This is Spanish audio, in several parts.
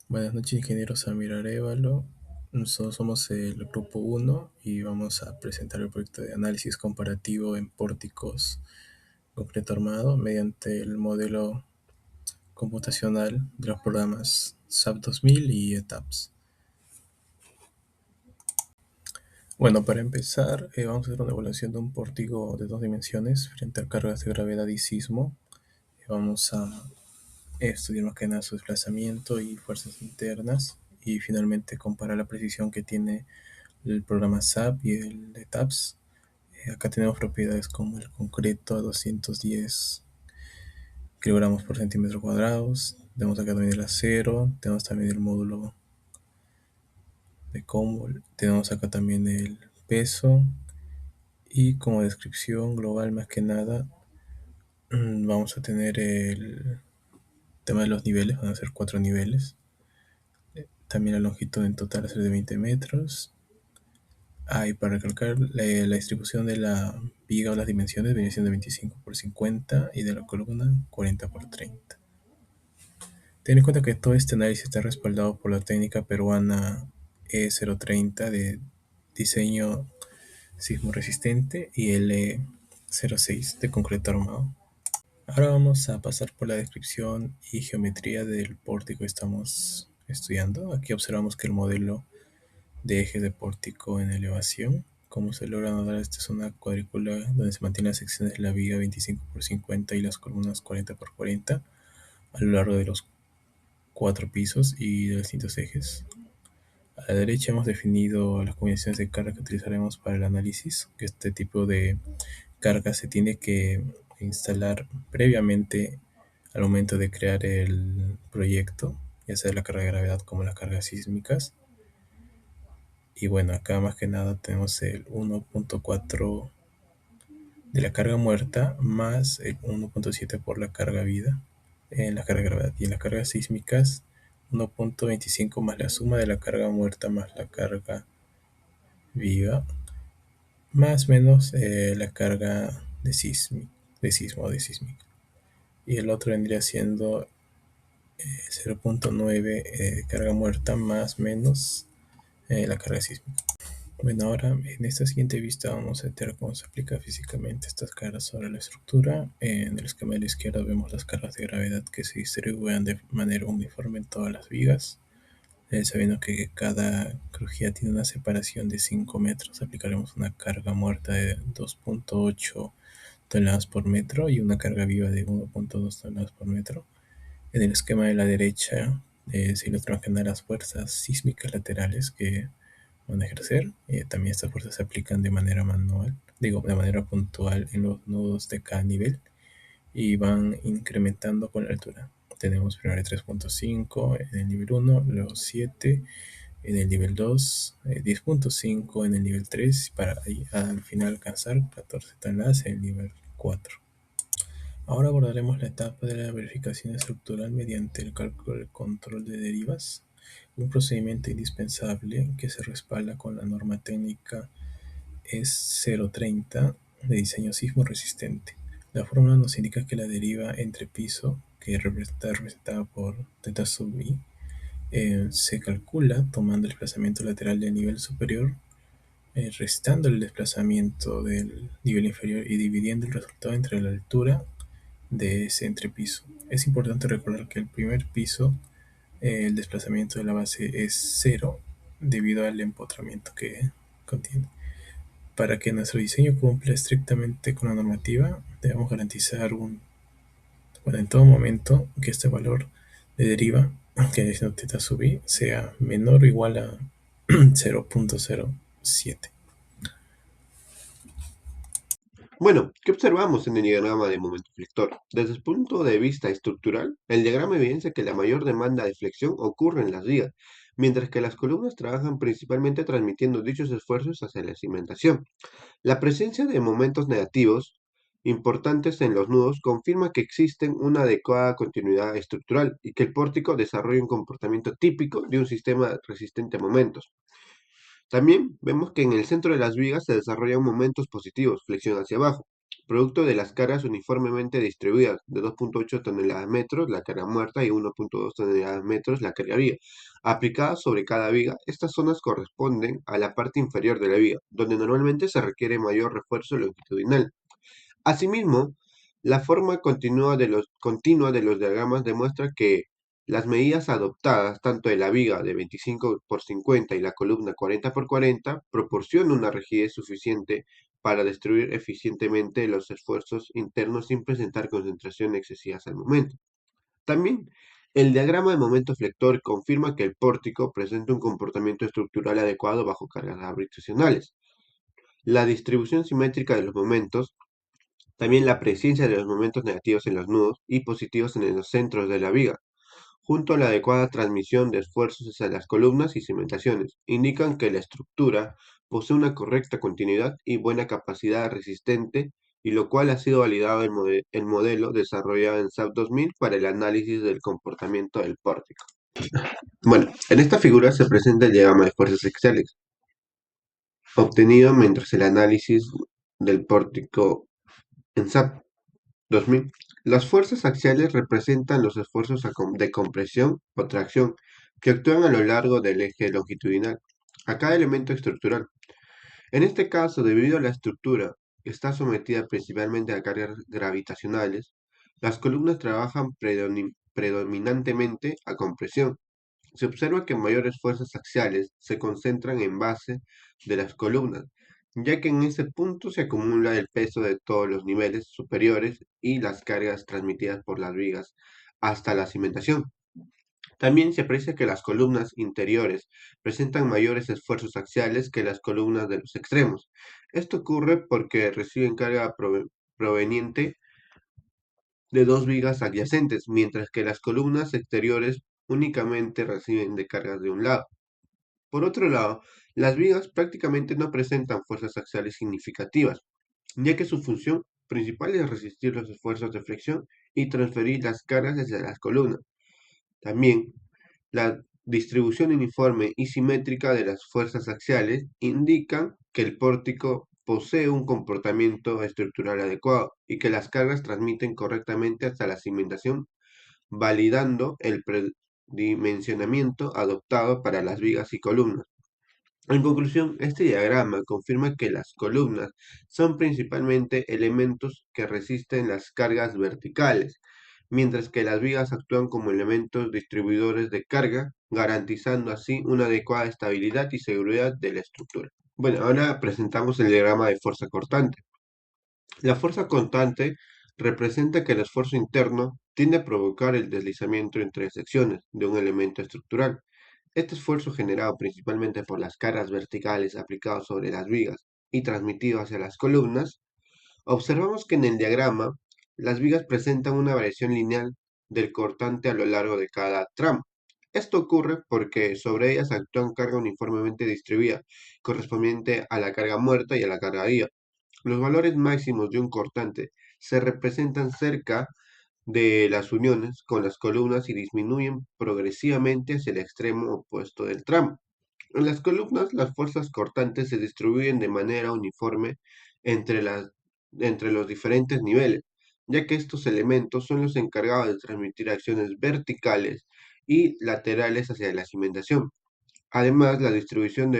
Buenas noches, ingeniero Samir Arévalo. Nosotros somos el grupo uno y vamos a presentar el proyecto de análisis comparativo en pórticos concreto armado mediante el modelo computacional de los programas SAP 2000 y ETAPS. Bueno, para empezar, vamos a hacer una evaluación de un pórtico de dos dimensiones frente a cargas de gravedad y sismo. Vamos a estudiar más que nada su desplazamiento y fuerzas internas y finalmente comparar la precisión que tiene el programa SAP y el de TAPS. Acá tenemos propiedades como el concreto a 210 kilogramos por centímetro cuadrados. Tenemos acá también el acero, tenemos también el módulo de combo, tenemos acá también el peso y como descripción global más que nada vamos a tener el tema de los niveles, van a ser 4 niveles. También la longitud en total va a ser de 20 metros. Y para recalcar, la distribución de la viga o las dimensiones viene siendo 25 por 50 y de la columna 40 por 30. Ten en cuenta que todo este análisis está respaldado por la técnica peruana E030 de diseño sismo resistente y el E06 de concreto armado. Ahora vamos a pasar por la descripción y geometría del pórtico que estamos estudiando. Aquí observamos que el modelo de eje de pórtico en elevación. Como se logra notar, esta es una cuadrícula donde se mantienen las secciones de la viga 25 por 50 y las columnas 40 por 40 a lo largo de los 4 pisos y de los distintos ejes. A la derecha hemos definido las combinaciones de carga que utilizaremos para el análisis, que este tipo de carga se tiene que instalar previamente al momento de crear el proyecto, ya sea la carga de gravedad como las cargas sísmicas. Y bueno, acá más que nada tenemos el 1.4 de la carga muerta más el 1.7 por la carga vida en la carga de gravedad. Y en las cargas sísmicas 1.25 más la suma de la carga muerta más la carga viva más menos la carga de sismo o de sísmica. Y el otro vendría siendo 0.9 carga muerta más menos la carga sísmica. Bueno, ahora en esta siguiente vista vamos a ver cómo se aplica físicamente estas cargas sobre la estructura. En el esquema de la izquierda vemos las cargas de gravedad que se distribuyen de manera uniforme en todas las vigas. Sabiendo que cada crujía tiene una separación de 5 metros, aplicaremos una carga muerta de 2.8 toneladas por metro y una carga viva de 1.2 toneladas por metro. En el esquema de la derecha se ilustran las fuerzas sísmicas laterales que van a ejercer. También estas fuerzas se aplican de manera manual, digo, de manera puntual en los nodos de cada nivel y van incrementando con la altura. Tenemos primero 3.5 en el nivel 1, luego 7 en el nivel 2, 10.5 en el nivel 3 para al final alcanzar 14 toneladas en el nivel 4. Ahora abordaremos la etapa de la verificación estructural mediante el cálculo del control de derivas, un procedimiento indispensable que se respalda con la norma técnica E030 de diseño sismo resistente. La fórmula nos indica que la deriva entre piso, que está representada por θ sub i, se calcula tomando el desplazamiento lateral del nivel superior, restando el desplazamiento del nivel inferior y dividiendo el resultado entre la altura de ese entrepiso. Es importante recordar que el primer piso, el desplazamiento de la base es cero debido al empotramiento que contiene. Para que nuestro diseño cumpla estrictamente con la normativa, debemos garantizar en todo momento que este valor de deriva, que es θ sub i, sea menor o igual a 0.07. Bueno, ¿qué observamos en el diagrama de momento flector? Desde el punto de vista estructural, el diagrama evidencia que la mayor demanda de flexión ocurre en las vigas, mientras que las columnas trabajan principalmente transmitiendo dichos esfuerzos hacia la cimentación. La presencia de momentos negativos importantes en los nudos confirma que existe una adecuada continuidad estructural y que el pórtico desarrolla un comportamiento típico de un sistema resistente a momentos. También vemos que en el centro de las vigas se desarrollan momentos positivos, flexión hacia abajo. producto de las cargas uniformemente distribuidas de 2,8 toneladas metros la carga muerta y 1,2 toneladas metros la carga viva. Aplicadas sobre cada viga, estas zonas corresponden a la parte inferior de la viga, donde normalmente se requiere mayor refuerzo longitudinal. Asimismo, la forma continua de los diagramas demuestra que las medidas adoptadas, tanto de la viga de 25 por 50 y la columna 40 por 40, proporcionan una rigidez suficiente para destruir eficientemente los esfuerzos internos sin presentar concentraciones excesivas al momento. También, el diagrama de momento flector confirma que el pórtico presenta un comportamiento estructural adecuado bajo cargas gravitacionales. La distribución simétrica de los momentos, también la presencia de los momentos negativos en los nudos y positivos en los centros de la viga, junto a la adecuada transmisión de esfuerzos hacia las columnas y cimentaciones, indican que la estructura posee una correcta continuidad y buena capacidad resistente, y lo cual ha sido validado en el modelo desarrollado en SAP 2000 para el análisis del comportamiento del pórtico. Bueno, en esta figura se presenta el diagrama de fuerzas axiales, obtenido mientras el análisis del pórtico en SAP 2000. Las fuerzas axiales representan los esfuerzos de compresión o tracción que actúan a lo largo del eje longitudinal a cada elemento estructural. En este caso, debido a la estructura que está sometida principalmente a cargas gravitacionales, las columnas trabajan predominantemente a compresión. Se observa que mayores fuerzas axiales se concentran en base de las columnas, ya que en ese punto se acumula el peso de todos los niveles superiores y las cargas transmitidas por las vigas hasta la cimentación. También se aprecia que las columnas interiores presentan mayores esfuerzos axiales que las columnas de los extremos. Esto ocurre porque reciben carga proveniente de dos vigas adyacentes, mientras que las columnas exteriores únicamente reciben de cargas de un lado. Por otro lado, las vigas prácticamente no presentan fuerzas axiales significativas, ya que su función principal es resistir los esfuerzos de flexión y transferir las cargas hacia las columnas. También, la distribución uniforme y simétrica de las fuerzas axiales indican que el pórtico posee un comportamiento estructural adecuado y que las cargas transmiten correctamente hasta la cimentación, validando el predimensionamiento adoptado para las vigas y columnas. En conclusión, este diagrama confirma que las columnas son principalmente elementos que resisten las cargas verticales, mientras que las vigas actúan como elementos distribuidores de carga, garantizando así una adecuada estabilidad y seguridad de la estructura. Bueno, ahora presentamos el diagrama de fuerza cortante. La fuerza constante representa que el esfuerzo interno tiende a provocar el deslizamiento entre secciones de un elemento estructural. Este esfuerzo, generado principalmente por las cargas verticales aplicadas sobre las vigas y transmitido hacia las columnas, observamos que en el diagrama las vigas presentan una variación lineal del cortante a lo largo de cada tramo. Esto ocurre porque sobre ellas actúan carga uniformemente distribuida, correspondiente a la carga muerta y a la carga viva. Los valores máximos de un cortante se representan cerca de las uniones con las columnas y disminuyen progresivamente hacia el extremo opuesto del tramo. En las columnas, las fuerzas cortantes se distribuyen de manera uniforme entre, entre los diferentes niveles, ya que estos elementos son los encargados de transmitir acciones verticales y laterales hacia la cimentación. Además, la distribución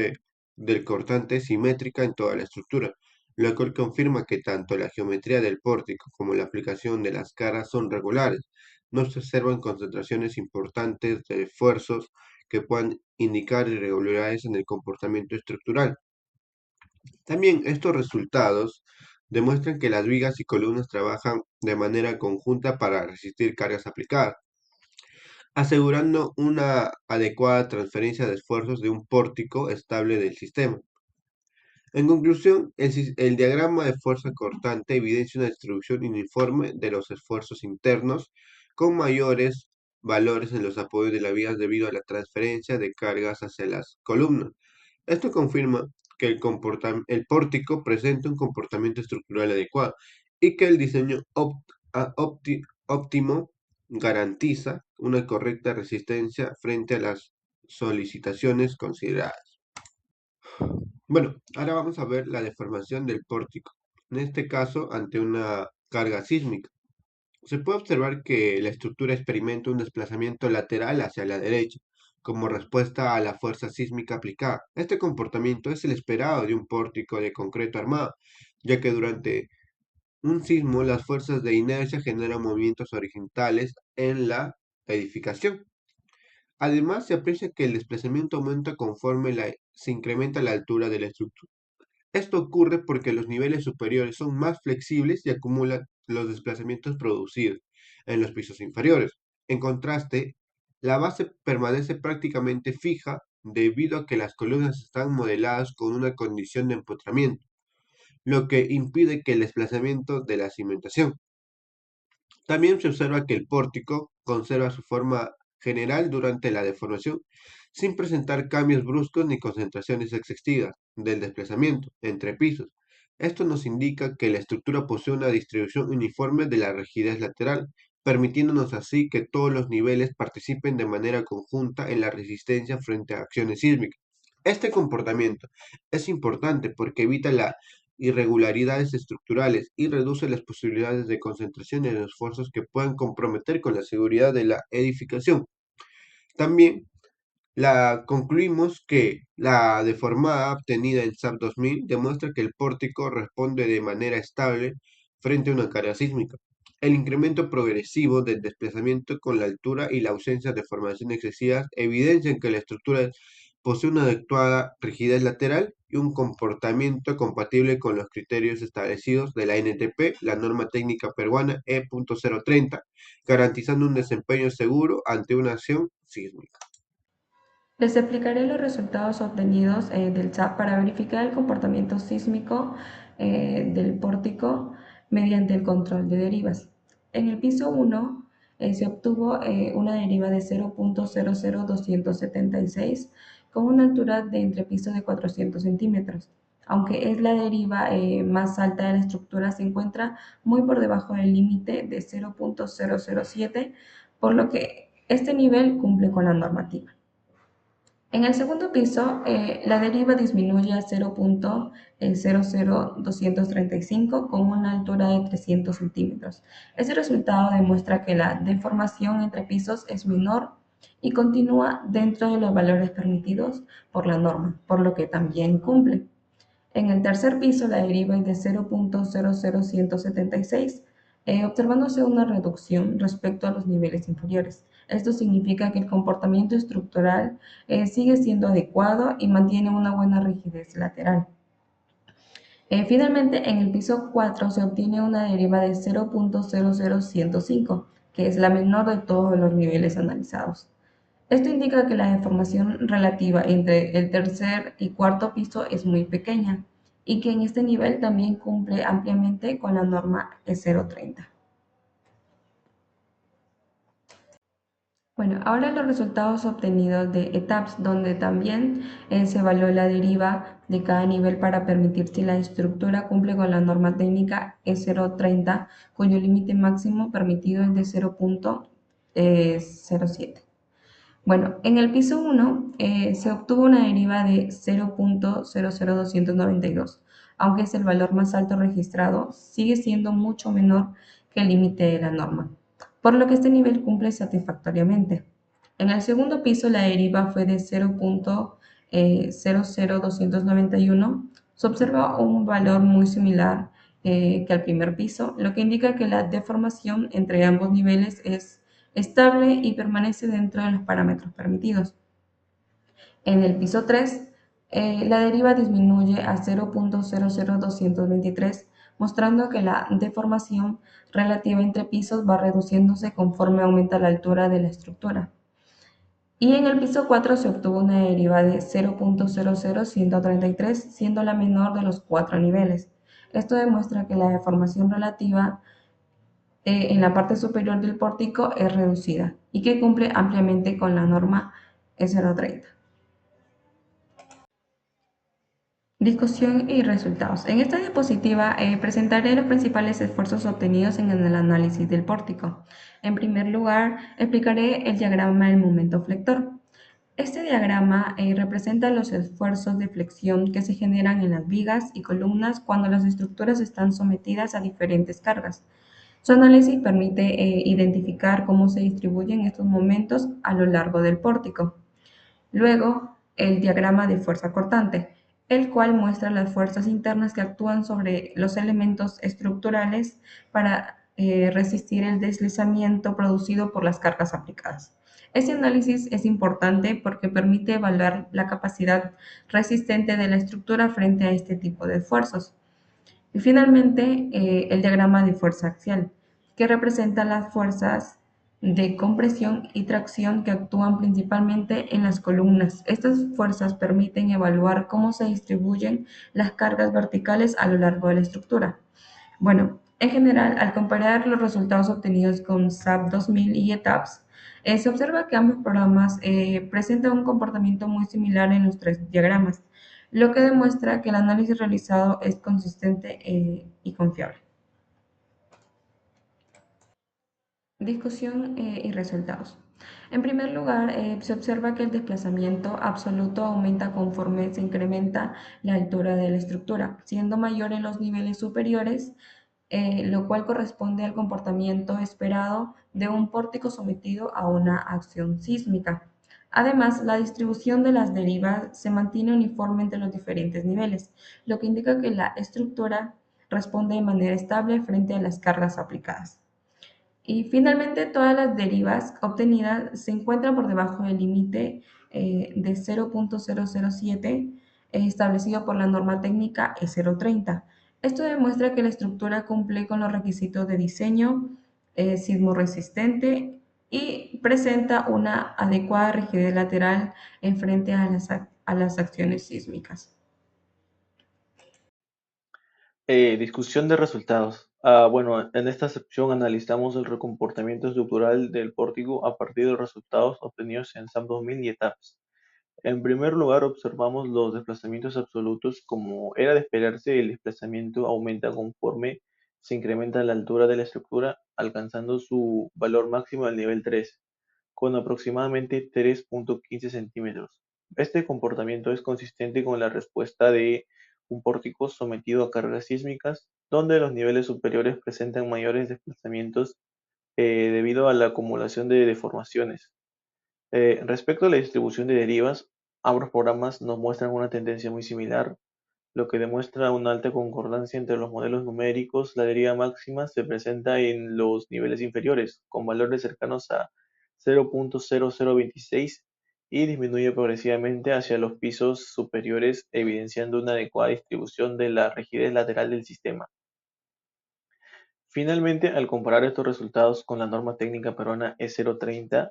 del cortante es simétrica en toda la estructura, lo cual confirma que tanto la geometría del pórtico como la aplicación de las caras son regulares. No se observan concentraciones importantes de esfuerzos que puedan indicar irregularidades en el comportamiento estructural. También estos resultados demuestran que las vigas y columnas trabajan de manera conjunta para resistir cargas aplicadas, asegurando una adecuada transferencia de esfuerzos de un pórtico estable del sistema. En conclusión, el diagrama de fuerza cortante evidencia una distribución uniforme de los esfuerzos internos, con mayores valores en los apoyos de la vía debido a la transferencia de cargas hacia las columnas. Esto confirma que el pórtico presenta un comportamiento estructural adecuado y que el diseño óptimo garantiza una correcta resistencia frente a las solicitaciones consideradas. Bueno, ahora vamos a ver la deformación del pórtico. en este caso ante una carga sísmica. Se puede observar que la estructura experimenta un desplazamiento lateral hacia la derecha, como respuesta a la fuerza sísmica aplicada. Este comportamiento es el esperado de un pórtico de concreto armado, ya que durante un sismo las fuerzas de inercia generan movimientos horizontales en la edificación. Además, se aprecia que el desplazamiento aumenta conforme se incrementa la altura de la estructura. Esto ocurre porque los niveles superiores son más flexibles y acumulan los desplazamientos producidos en los pisos inferiores. En contraste, la base permanece prácticamente fija debido a que las columnas están modeladas con una condición de empotramiento, lo que impide que el desplazamiento de la cimentación. También se observa que el pórtico conserva su forma general durante la deformación, sin presentar cambios bruscos ni concentraciones excesivas del desplazamiento entre pisos. Esto nos indica que la estructura posee una distribución uniforme de la rigidez lateral, permitiéndonos así que todos los niveles participen de manera conjunta en la resistencia frente a acciones sísmicas. Este comportamiento es importante porque evita la irregularidades estructurales y reduce las posibilidades de concentración en esfuerzos que puedan comprometer con la seguridad de la edificación. También concluimos que la deformada obtenida en SAP 2000 demuestra que el pórtico responde de manera estable frente a una carga sísmica. El incremento progresivo del desplazamiento con la altura y la ausencia de formaciones excesivas evidencian que la estructura posee una adecuada rigidez lateral y un comportamiento compatible con los criterios establecidos de la NTP, la norma técnica peruana E.030, garantizando un desempeño seguro ante una acción sísmica. Les explicaré los resultados obtenidos del SAP para verificar el comportamiento sísmico del pórtico mediante el control de derivas. En el piso 1 se obtuvo una deriva de 0.00276 con una altura de entrepiso de 400 centímetros. Aunque es la deriva más alta de la estructura, se encuentra muy por debajo del límite de 0.007, por lo que este nivel cumple con la normativa. En el segundo piso, la deriva disminuye a 0.00235 con una altura de 300 centímetros. Este resultado demuestra que la deformación entre pisos es menor y continúa dentro de los valores permitidos por la norma, por lo que también cumple. En el tercer piso, la deriva es de 0.00176, observándose una reducción respecto a los niveles inferiores. Esto significa que el comportamiento estructural sigue siendo adecuado y mantiene una buena rigidez lateral. Finalmente, en el piso 4 se obtiene una deriva de 0.00105, que es la menor de todos los niveles analizados. Esto indica que la deformación relativa entre el tercer y cuarto piso es muy pequeña y que en este nivel también cumple ampliamente con la norma E030. Bueno, ahora los resultados obtenidos de ETAPS, donde también se evaluó la deriva de cada nivel para permitir si la estructura cumple con la norma técnica E030, cuyo límite máximo permitido es de 0.07. Bueno, en el piso 1 se obtuvo una deriva de 0.00292, aunque es el valor más alto registrado, sigue siendo mucho menor que el límite de la norma, por lo que este nivel cumple satisfactoriamente. En el segundo piso la deriva fue de 0.00291, se observa un valor muy similar que al primer piso, lo que indica que la deformación entre ambos niveles es estable y permanece dentro de los parámetros permitidos. En el piso 3, la deriva disminuye a 0.00223, mostrando que la deformación relativa entre pisos va reduciéndose conforme aumenta la altura de la estructura. Y en el piso 4 se obtuvo una deriva de 0.00133, siendo la menor de los 4 niveles. Esto demuestra que la deformación relativa en la parte superior del pórtico es reducida y que cumple ampliamente con la norma E030. Discusión y resultados. En esta diapositiva presentaré los principales esfuerzos obtenidos en el análisis del pórtico. En primer lugar, explicaré el diagrama del momento flector. Este diagrama representa los esfuerzos de flexión que se generan en las vigas y columnas cuando las estructuras están sometidas a diferentes cargas. Su análisis permite identificar cómo se distribuyen estos momentos a lo largo del pórtico. Luego, el diagrama de fuerza cortante, el cual muestra las fuerzas internas que actúan sobre los elementos estructurales para resistir el deslizamiento producido por las cargas aplicadas. Este análisis es importante porque permite evaluar la capacidad resistente de la estructura frente a este tipo de esfuerzos. Y finalmente, el diagrama de fuerza axial, que representa las fuerzas de compresión y tracción que actúan principalmente en las columnas. Estas fuerzas permiten evaluar cómo se distribuyen las cargas verticales a lo largo de la estructura. Bueno, en general, al comparar los resultados obtenidos con SAP 2000 y ETAPS, se observa que ambos programas presentan un comportamiento muy similar en los tres diagramas, lo que demuestra que el análisis realizado es consistente y confiable. Discusión y resultados. En primer lugar, se observa que el desplazamiento absoluto aumenta conforme se incrementa la altura de la estructura, siendo mayor en los niveles superiores, lo cual corresponde al comportamiento esperado de un pórtico sometido a una acción sísmica. Además, la distribución de las derivas se mantiene uniforme entre los diferentes niveles, lo que indica que la estructura responde de manera estable frente a las cargas aplicadas. Y finalmente, todas las derivas obtenidas se encuentran por debajo del límite de 0.007 establecido por la norma técnica E030. Esto demuestra que la estructura cumple con los requisitos de diseño sismo resistente y presenta una adecuada rigidez lateral en frente a las acciones sísmicas. Discusión de resultados. Bueno, en esta sección analizamos el comportamiento estructural del pórtico a partir de los resultados obtenidos en SAM 2000 y ETAPS. En primer lugar, observamos los desplazamientos absolutos. Como era de esperarse, el desplazamiento aumenta conforme se incrementa la altura de la estructura, alcanzando su valor máximo al nivel 3, con aproximadamente 3.15 centímetros. Este comportamiento es consistente con la respuesta de un pórtico sometido a cargas sísmicas, donde los niveles superiores presentan mayores desplazamientos debido a la acumulación de deformaciones. Respecto a la distribución de derivas, ambos programas nos muestran una tendencia muy similar, lo que demuestra una alta concordancia entre los modelos numéricos. La deriva máxima se presenta en los niveles inferiores, con valores cercanos a 0.0026 y disminuye progresivamente hacia los pisos superiores, evidenciando una adecuada distribución de la rigidez lateral del sistema. Finalmente, al comparar estos resultados con la norma técnica peruana E030,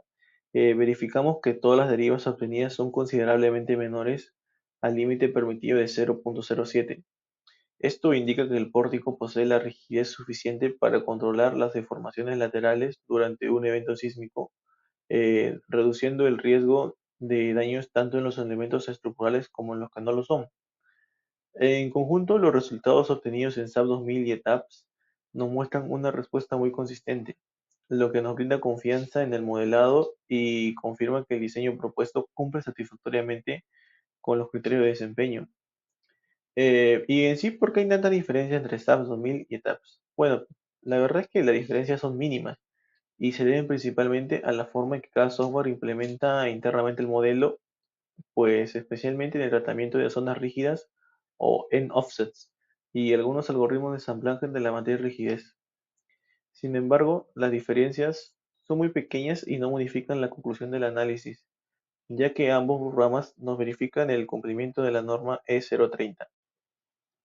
verificamos que todas las derivas obtenidas son considerablemente menores al límite permitido de 0.07. Esto indica que el pórtico posee la rigidez suficiente para controlar las deformaciones laterales durante un evento sísmico, reduciendo el riesgo de daños tanto en los elementos estructurales como en los que no lo son. En conjunto, los resultados obtenidos en SAP 2000 y ETAPS nos muestran una respuesta muy consistente, lo que nos brinda confianza en el modelado y confirma que el diseño propuesto cumple satisfactoriamente con los criterios de desempeño. Y en sí, ¿por qué hay tanta diferencia entre SAP 2000 y ETAPS? Bueno, la verdad es que las diferencias son mínimas y se deben principalmente a la forma en que cada software implementa internamente el modelo, pues especialmente en el tratamiento de zonas rígidas o en offsets y algunos algoritmos de ensamblaje de la materia de rigidez. Sin embargo, las diferencias son muy pequeñas y no modifican la conclusión del análisis, ya que ambos programas nos verifican el cumplimiento de la norma E030.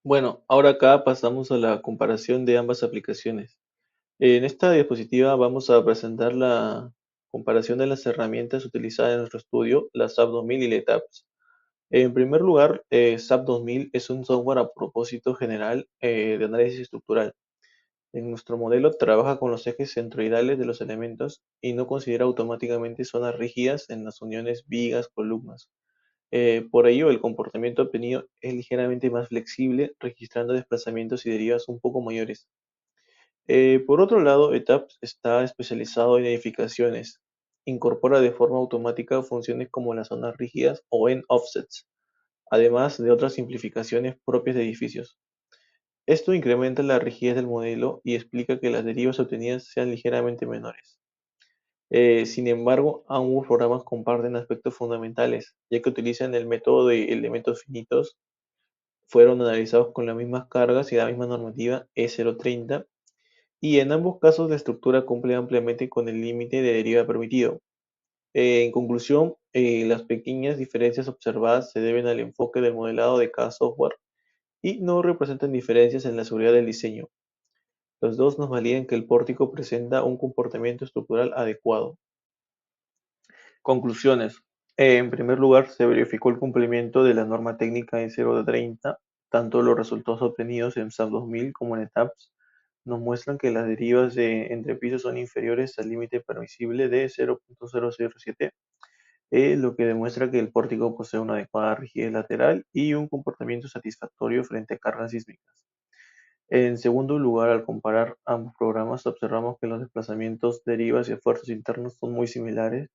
Bueno, ahora acá pasamos a la comparación de ambas aplicaciones. En esta diapositiva vamos a presentar la comparación de las herramientas utilizadas en nuestro estudio, la SAP 2000 y la ETAPS. En primer lugar, SAP 2000 es un software a propósito general de análisis estructural. En nuestro modelo trabaja con los ejes centroidales de los elementos y no considera automáticamente zonas rígidas en las uniones vigas, columnas. Por ello, el comportamiento obtenido es ligeramente más flexible, registrando desplazamientos y derivas un poco mayores. Por otro lado, ETAPS está especializado en edificaciones incorpora de forma automática funciones como las zonas rígidas o end offsets, además de otras simplificaciones propias de edificios. Esto incrementa la rigidez del modelo y explica que las derivas obtenidas sean ligeramente menores. Sin embargo, ambos programas comparten aspectos fundamentales, ya que utilizan el método de elementos finitos, fueron analizados con las mismas cargas y la misma normativa E030, y en ambos casos la estructura cumple ampliamente con el límite de deriva permitido. En conclusión, las pequeñas diferencias observadas se deben al enfoque del modelado de cada software y no representan diferencias en la seguridad del diseño. Los dos nos validan que el pórtico presenta un comportamiento estructural adecuado. Conclusiones. En primer lugar, se verificó el cumplimiento de la norma técnica E030. Tanto los resultados obtenidos en SAP 2000 como en ETAPS nos muestran que las derivas de entrepisos son inferiores al límite permisible de 0.007, lo que demuestra que el pórtico posee una adecuada rigidez lateral y un comportamiento satisfactorio frente a cargas sísmicas. En segundo lugar, al comparar ambos programas, observamos que los desplazamientos, derivas y esfuerzos internos son muy similares.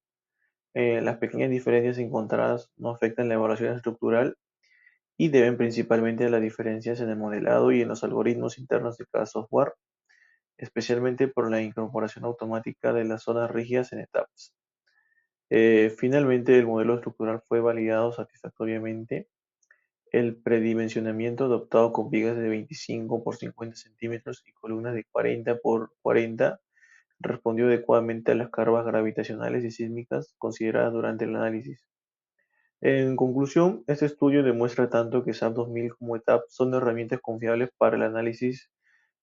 Las pequeñas diferencias encontradas no afectan la evaluación estructural y deben principalmente a las diferencias en el modelado y en los algoritmos internos de cada software, especialmente por la incorporación automática de las zonas rígidas en etapas. Finalmente, el modelo estructural fue validado satisfactoriamente. El predimensionamiento adoptado con vigas de 25 por 50 centímetros y columnas de 40 por 40 respondió adecuadamente a las cargas gravitacionales y sísmicas consideradas durante el análisis. En conclusión, este estudio demuestra tanto que SAP 2000 como ETAP son herramientas confiables para el análisis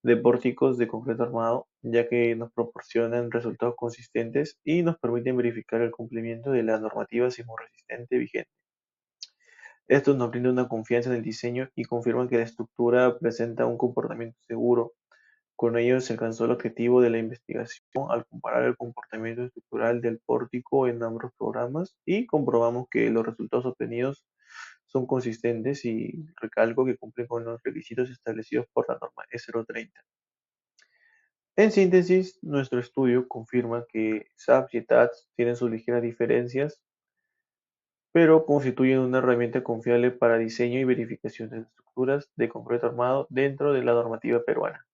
de pórticos de concreto armado, ya que nos proporcionan resultados consistentes y nos permiten verificar el cumplimiento de la normativa sismorresistente vigente. Estos nos brindan una confianza en el diseño y confirman que la estructura presenta un comportamiento seguro. Con ello se alcanzó el objetivo de la investigación al comparar el comportamiento estructural del pórtico en ambos programas y comprobamos que los resultados obtenidos son consistentes y recalco que cumplen con los requisitos establecidos por la norma E030. En síntesis, nuestro estudio confirma que SAP y ETADS tienen sus ligeras diferencias, pero constituyen una herramienta confiable para diseño y verificación de estructuras de concreto armado dentro de la normativa peruana.